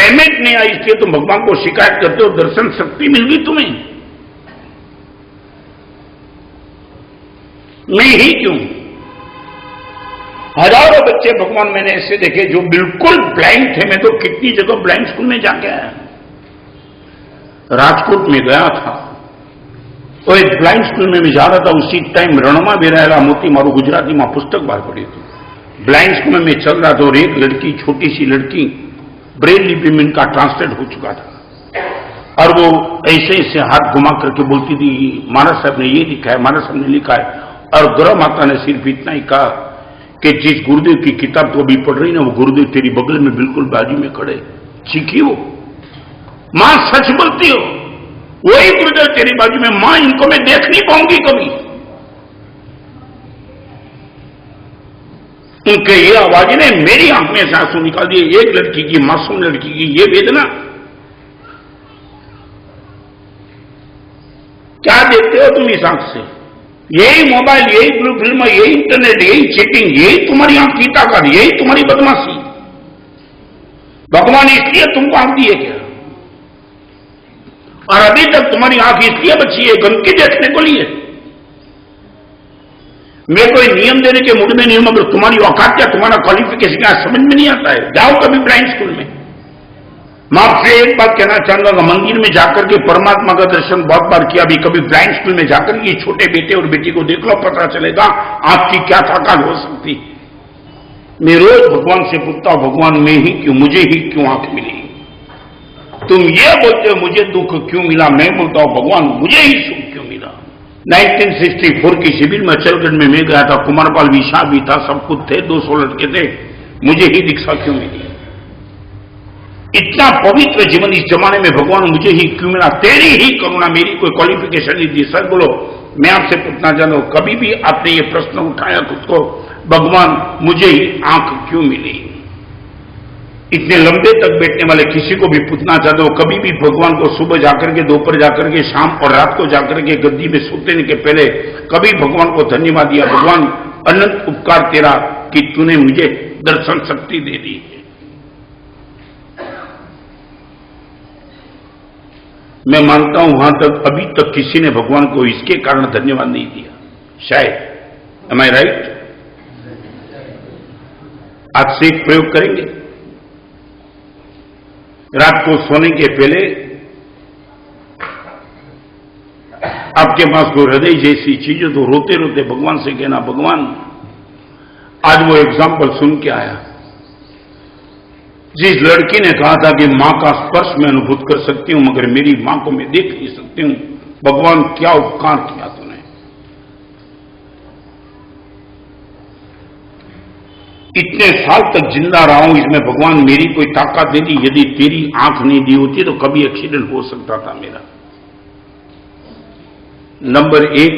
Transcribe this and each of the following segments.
Payment नहीं आई इसलिए तुम भगवान को शिकायत करते हो दर्शन शक्ति मिल गई तुम्हें, मैं ही क्यों? हजारों बच्चे भगवान मैंने ऐसे देखे जो बिल्कुल ब्लाइंड थे। मैं तो कितनी जगह ब्लाइंड स्कूल में जाके आया, राजकोट में गया था और एक ब्लाइंड स्कूल में मैं जा रहा था। उसी टाइम रणमा बेरायला मोती मारू गुजराती में पुस्तक बाहर पड़ी थी। ब्लाइंड स्कूल में मैं चल रहा था और एक लड़की, छोटी सी लड़की, ब्रेल लिपि में इनका ट्रांसलेट हो चुका था और वो ऐसे ऐसे हाथ घुमा करके बोलती थी महाराज साहब ने ये लिखा है, महाराज साहब ने लिखा है। और गौरव माता ने सिर्फ इतना ही कहा कि जिस गुरुदेव की किताब तो अभी पढ़ रही ना, वो गुरुदेव तेरी बगल में बिल्कुल बाजू में खड़े, सीखी हो मां, सच बोलती हो, वही गुरुदेव तेरी बाजू में। मां, इनको मैं देख नहीं पाऊंगी कभी। उनके ये आवाज ने मेरी आंख में से आंसू निकाल दिए। एक लड़की की, मासूम लड़की की ये वेदना, क्या देखते हो तुम इस आंख से? यही मोबाइल, यही ब्लू फिल्म, यही इंटरनेट, यही चीटिंग, यही तुम्हारी आंख की ताकत, यही तुम्हारी बदमाशी। भगवान इसलिए तुमको आंख दिए क्या? और अभी तक तुम्हारी आंख इसलिए बची है गंदगी देखने को लिए। मैं कोई नियम देने के मूड में नहीं हूं, मगर तुम्हारी औकात क्या, तुम्हारा क्वालिफिकेशन क्या समझ में नहीं आता है। जाओ कभी ब्लाइंड स्कूल में। मैं आपसे एक बात कहना चाहूंगा, मंदिर में जाकर के परमात्मा का दर्शन बहुत बार किया, भी कभी ब्लाइंड स्कूल में जाकर के छोटे बेटे और बेटी को देख लो, पता चलेगा आपकी क्या ताकत हो सकती। मैं रोज भगवान से पूछता हूं, भगवान मैं ही क्यों, मुझे ही क्यों आंख मिली? तुम ये बोलते हो मुझे दुख क्यों मिला, मैं बोलता हूं भगवान मुझे ही सुख क्यों मिला। 1964 की शिविर में चलगढ़ में मैं गया था, कुमारपाल विशाल भी था, सब कुछ थे, 200 लड़के थे, मुझे ही दीक्षा क्यों मिली? इतना पवित्र जीवन इस जमाने में भगवान मुझे ही क्यों मिला? तेरी ही करुणा, मेरी कोई क्वालिफिकेशन नहीं थी। सर बोलो, मैं आपसे पूछना चाहता हूं, कभी भी आपने ये प्रश्न उठाया खुद को, भगवान मुझे ही आंख क्यों मिली? इतने लंबे तक बैठने वाले किसी को भी पूछना चाहते हो, कभी भी भगवान को सुबह जाकर के, दोपहर जाकर के, शाम और रात को जाकर के गद्दी में सोते के पहले कभी भगवान को धन्यवाद दिया, भगवान अनंत उपकार तेरा कि तूने मुझे दर्शन शक्ति दे दी है। मैं मानता हूं वहां तक अभी तक किसी ने भगवान को इसके कारण धन्यवाद नहीं दिया, शायद। एम आई राइट? आज से एक प्रयोग करेंगे। रात को सोने के पहले आपके पास कोई हृदय जैसी चीज हो तो रोते रोते भगवान से कहना, भगवान आज वो एग्जाम्पल सुन के आया, जिस लड़की ने कहा था कि मां का स्पर्श मैं अनुभूत कर सकती हूं मगर मेरी मां को मैं देख नहीं सकती हूं, भगवान क्या उपकार किया तूने। इतने साल तक जिंदा रहा हूं, इसमें भगवान मेरी कोई ताकत दे दी। यदि तेरी आंख नहीं दी होती तो कभी एक्सीडेंट हो सकता था मेरा। नंबर 1,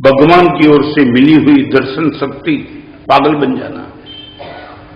भगवान की ओर से मिली हुई दर्शन शक्ति पागल बन जाना।